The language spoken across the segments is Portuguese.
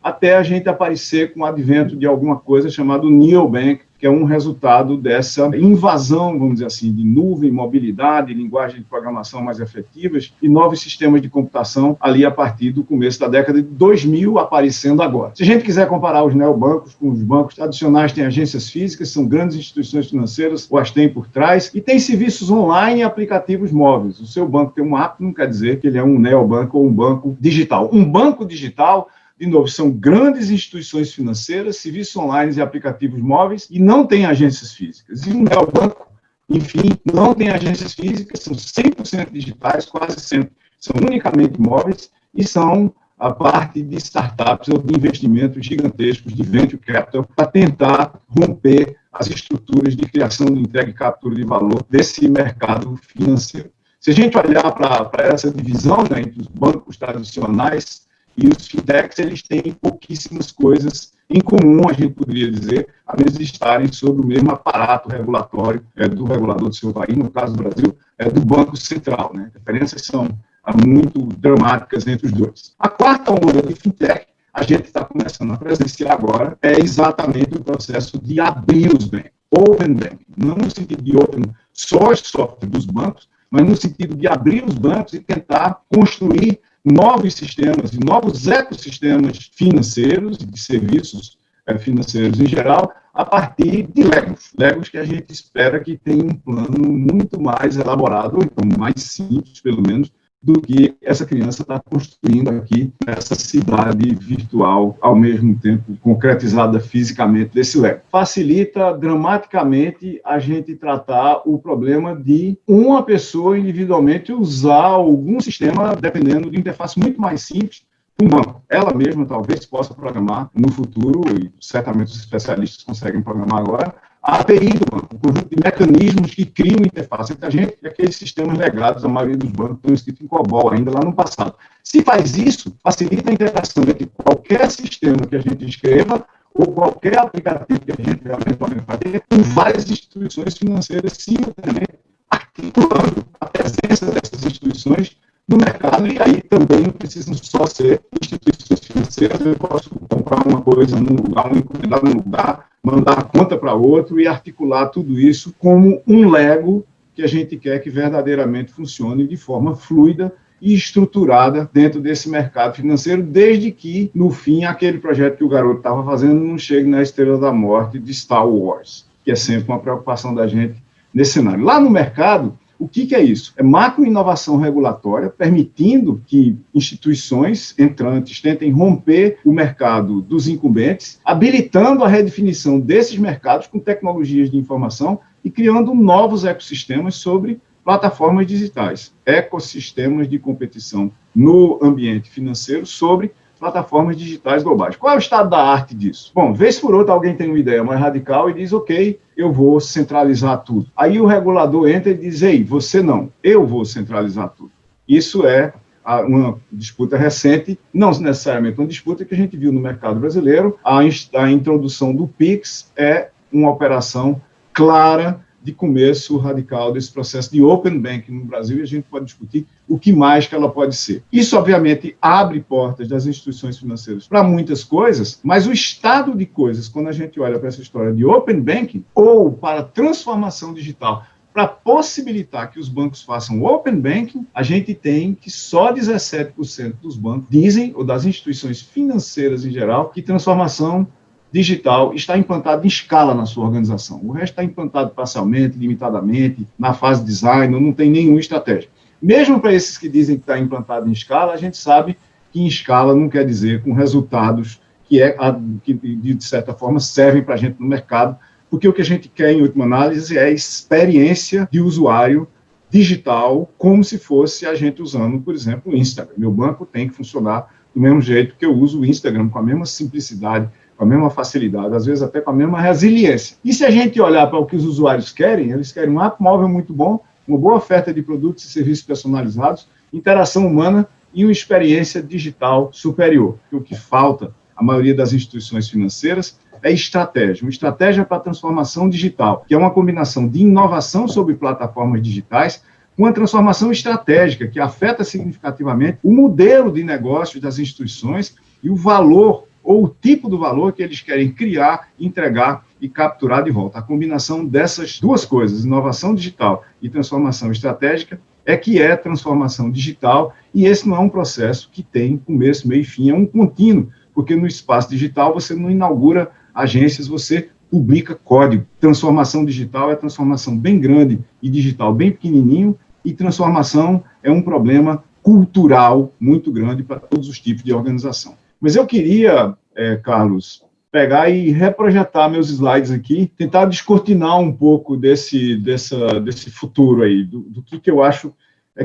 até a gente aparecer com o advento de alguma coisa chamada neobank, que é um resultado dessa invasão, vamos dizer assim, de nuvem, mobilidade, linguagem de programação mais efetivas e novos sistemas de computação ali a partir do começo da década de 2000, aparecendo agora. Se a gente quiser comparar os neobancos com os bancos tradicionais, tem agências físicas, são grandes instituições financeiras, ou as têm por trás, e tem serviços online e aplicativos móveis. O seu banco tem um app, não quer dizer que ele é um neobanco ou um banco digital. Um banco digital, de novo, são grandes instituições financeiras, serviços online e aplicativos móveis, e não tem agências físicas. E um neobanco, enfim, não tem agências físicas, são 100% digitais, quase sempre são unicamente móveis, e são a parte de startups ou de investimentos gigantescos de venture capital para tentar romper as estruturas de criação de entrega e captura de valor desse mercado financeiro. Se a gente olhar para essa divisão, né, entre os bancos tradicionais e os fintechs, eles têm pouquíssimas coisas em comum, a gente poderia dizer, a menos de estarem sob o mesmo aparato regulatório do regulador do seu país, no caso do Brasil, do Banco Central. Né? As diferenças são muito dramáticas entre os dois. A quarta onda de fintech, a gente está começando a presenciar agora, é exatamente o processo de abrir os bancos, open banking, não no sentido de open source software dos bancos, mas no sentido de abrir os bancos e tentar construir novos sistemas e novos ecossistemas financeiros e de serviços financeiros em geral, a partir de Legos que a gente espera que tenha um plano muito mais elaborado, ou então mais simples, pelo menos, do que essa criança está construindo aqui nessa cidade virtual, ao mesmo tempo concretizada fisicamente desse Lego. Facilita dramaticamente a gente tratar o problema de uma pessoa individualmente usar algum sistema, dependendo de interface muito mais simples, um banco. Ela mesma talvez possa programar no futuro, e certamente os especialistas conseguem programar agora, a API do banco, um conjunto de mecanismos que criam interface entre a gente e aqueles sistemas legados, a maioria dos bancos estão escritos em COBOL ainda lá no passado. Se faz isso, facilita a interação entre qualquer sistema que a gente escreva ou qualquer aplicativo que a gente realmente pode fazer com várias instituições financeiras simultaneamente, articulando a presença dessas instituições no mercado, e aí também não precisam só ser instituições financeiras, eu posso comprar uma coisa num lugar, encomendar num lugar, mandar a conta para outro e articular tudo isso como um Lego que a gente quer que verdadeiramente funcione de forma fluida e estruturada dentro desse mercado financeiro, desde que, no fim, aquele projeto que o garoto estava fazendo não chegue na estrela da morte de Star Wars, que é sempre uma preocupação da gente nesse cenário. Lá no mercado, o que é isso? É macro-inovação regulatória, permitindo que instituições entrantes tentem romper o mercado dos incumbentes, habilitando a redefinição desses mercados com tecnologias de informação e criando novos ecossistemas sobre plataformas digitais, ecossistemas de competição no ambiente financeiro sobre plataformas digitais globais. Qual é o estado da arte disso? Bom, vez por outra alguém tem uma ideia mais radical e diz, ok, eu vou centralizar tudo. Aí o regulador entra e diz, ei, você não, eu vou centralizar tudo. Isso é uma disputa recente, não necessariamente uma disputa que a gente viu no mercado brasileiro. A introdução do PIX é uma operação clara de começo radical desse processo de open banking no Brasil, e a gente pode discutir o que mais que ela pode ser. Isso, obviamente, abre portas das instituições financeiras para muitas coisas, mas o estado de coisas, quando a gente olha para essa história de open banking ou para transformação digital, para possibilitar que os bancos façam open banking, a gente tem que só 17% dos bancos dizem, ou das instituições financeiras em geral, que transformação digital está implantado em escala na sua organização. O resto está implantado parcialmente, limitadamente, na fase design, não tem nenhuma estratégia. Mesmo para esses que dizem que está implantado em escala, a gente sabe que em escala não quer dizer com resultados que de certa forma, servem para a gente no mercado, porque o que a gente quer, em última análise, é a experiência de usuário digital, como se fosse a gente usando, por exemplo, o Instagram. Meu banco tem que funcionar do mesmo jeito que eu uso o Instagram, com a mesma simplicidade, com a mesma facilidade, às vezes até com a mesma resiliência. E se a gente olhar para o que os usuários querem, eles querem um app móvel muito bom, uma boa oferta de produtos e serviços personalizados, interação humana e uma experiência digital superior. O que falta, a maioria das instituições financeiras, é estratégia. Uma estratégia para a transformação digital, que é uma combinação de inovação sobre plataformas digitais com uma transformação estratégica que afeta significativamente o modelo de negócios das instituições e o valor ou o tipo do valor que eles querem criar, entregar e capturar de volta. A combinação dessas duas coisas, inovação digital e transformação estratégica, é que é transformação digital, e esse não é um processo que tem começo, meio e fim, é um contínuo, porque no espaço digital você não inaugura agências, você publica código. Transformação digital é transformação bem grande e digital bem pequenininho, e transformação é um problema cultural muito grande para todos os tipos de organização. Mas eu queria, Carlos, pegar e reprojetar meus slides aqui, tentar descortinar um pouco desse futuro aí, do que eu acho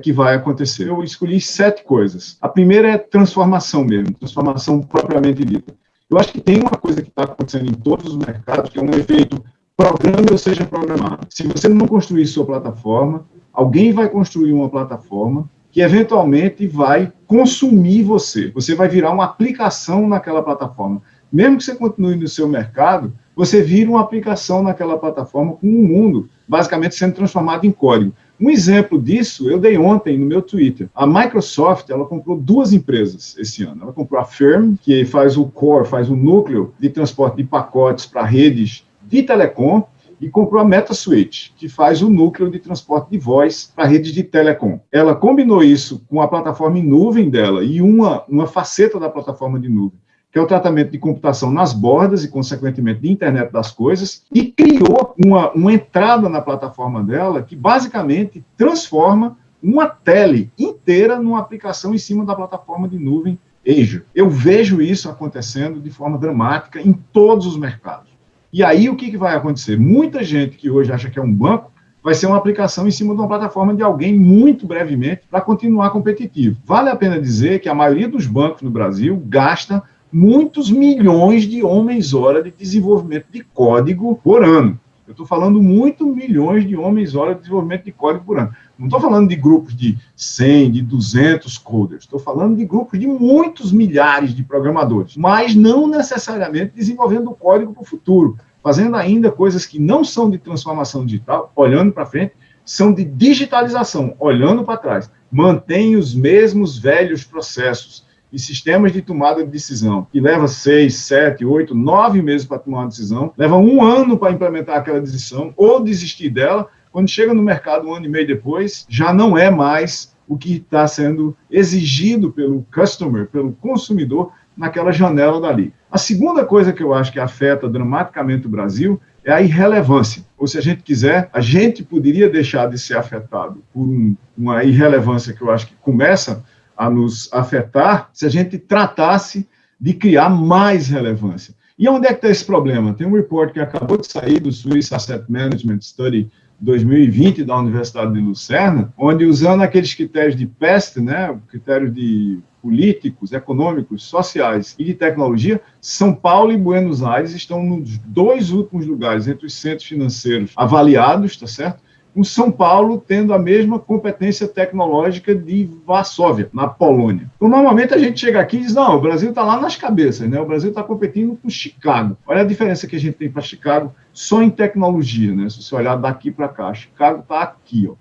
que vai acontecer. Eu escolhi 7 coisas. A primeira é transformação mesmo, transformação propriamente dita. Eu acho que tem uma coisa que está acontecendo em todos os mercados, que é um efeito programa ou seja programado. Se você não construir sua plataforma, alguém vai construir uma plataforma que eventualmente vai consumir você. Você vai virar uma aplicação naquela plataforma. Mesmo que você continue no seu mercado, você vira uma aplicação naquela plataforma com o mundo, basicamente sendo transformado em código. Um exemplo disso eu dei ontem no meu Twitter. A Microsoft, ela comprou 2 empresas esse ano. Ela comprou a Firm, que faz o core, faz o núcleo de transporte de pacotes para redes de telecom, e comprou a MetaSwitch, que faz o núcleo de transporte de voz para redes de telecom. Ela combinou isso com a plataforma em nuvem dela e uma faceta da plataforma de nuvem, que é o tratamento de computação nas bordas e, consequentemente, de internet das coisas, e criou uma entrada na plataforma dela que, basicamente, transforma uma tele inteira numa aplicação em cima da plataforma de nuvem Azure. Eu vejo isso acontecendo de forma dramática em todos os mercados. E aí, o que vai acontecer? Muita gente que hoje acha que é um banco vai ser uma aplicação em cima de uma plataforma de alguém muito brevemente para continuar competitivo. Vale a pena dizer que a maioria dos bancos no Brasil gasta muitos milhões de homens-hora de desenvolvimento de código por ano. Eu estou falando muitos milhões de homens-hora de desenvolvimento de código por ano. Não estou falando de grupos de 100, de 200 coders. Estou falando de grupos de muitos milhares de programadores, mas não necessariamente desenvolvendo o código para o futuro, fazendo ainda coisas que não são de transformação digital, olhando para frente, são de digitalização, olhando para trás. Mantém os mesmos velhos processos e sistemas de tomada de decisão, que leva 6, 7, 8, 9 meses para tomar uma decisão, leva 1 ano para implementar aquela decisão, ou desistir dela, quando chega no mercado 1 ano e meio depois, já não é mais o que está sendo exigido pelo customer, pelo consumidor, naquela janela dali. A segunda coisa que eu acho que afeta dramaticamente o Brasil é a irrelevância. Ou, se a gente quiser, a gente poderia deixar de ser afetado por uma irrelevância que eu acho que começa a nos afetar se a gente tratasse de criar mais relevância. E onde é que está esse problema? Tem um report que acabou de sair do Swiss Asset Management Study 2020 da Universidade de Lucerna, onde, usando aqueles critérios de PEST, né, critérios de políticos, econômicos, sociais e de tecnologia, São Paulo e Buenos Aires estão nos 2 últimos lugares entre os centros financeiros avaliados, tá certo? Com São Paulo tendo a mesma competência tecnológica de Varsóvia, na Polônia. Então, normalmente a gente chega aqui e diz, não, o Brasil está lá nas cabeças, né? O Brasil está competindo com Chicago. Olha a diferença que a gente tem para Chicago só em tecnologia, né? Se você olhar daqui para cá, Chicago está aqui, ó.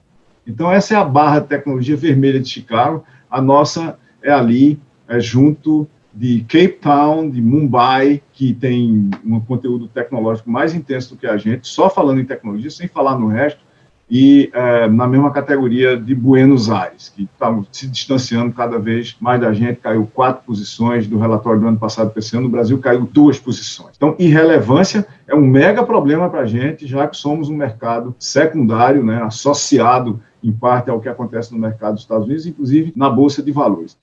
Então, essa é a barra de tecnologia vermelha de Chicago, a nossa é ali, junto de Cape Town, de Mumbai, que tem um conteúdo tecnológico mais intenso do que a gente, só falando em tecnologia, sem falar no resto, e na mesma categoria de Buenos Aires, que está se distanciando cada vez mais da gente, caiu 4 posições do relatório do ano passado para esse ano, no Brasil caiu 2 posições. Então, irrelevância é um mega problema para a gente, já que somos um mercado secundário, né, associado, em parte, ao que acontece no mercado dos Estados Unidos, inclusive na Bolsa de Valores.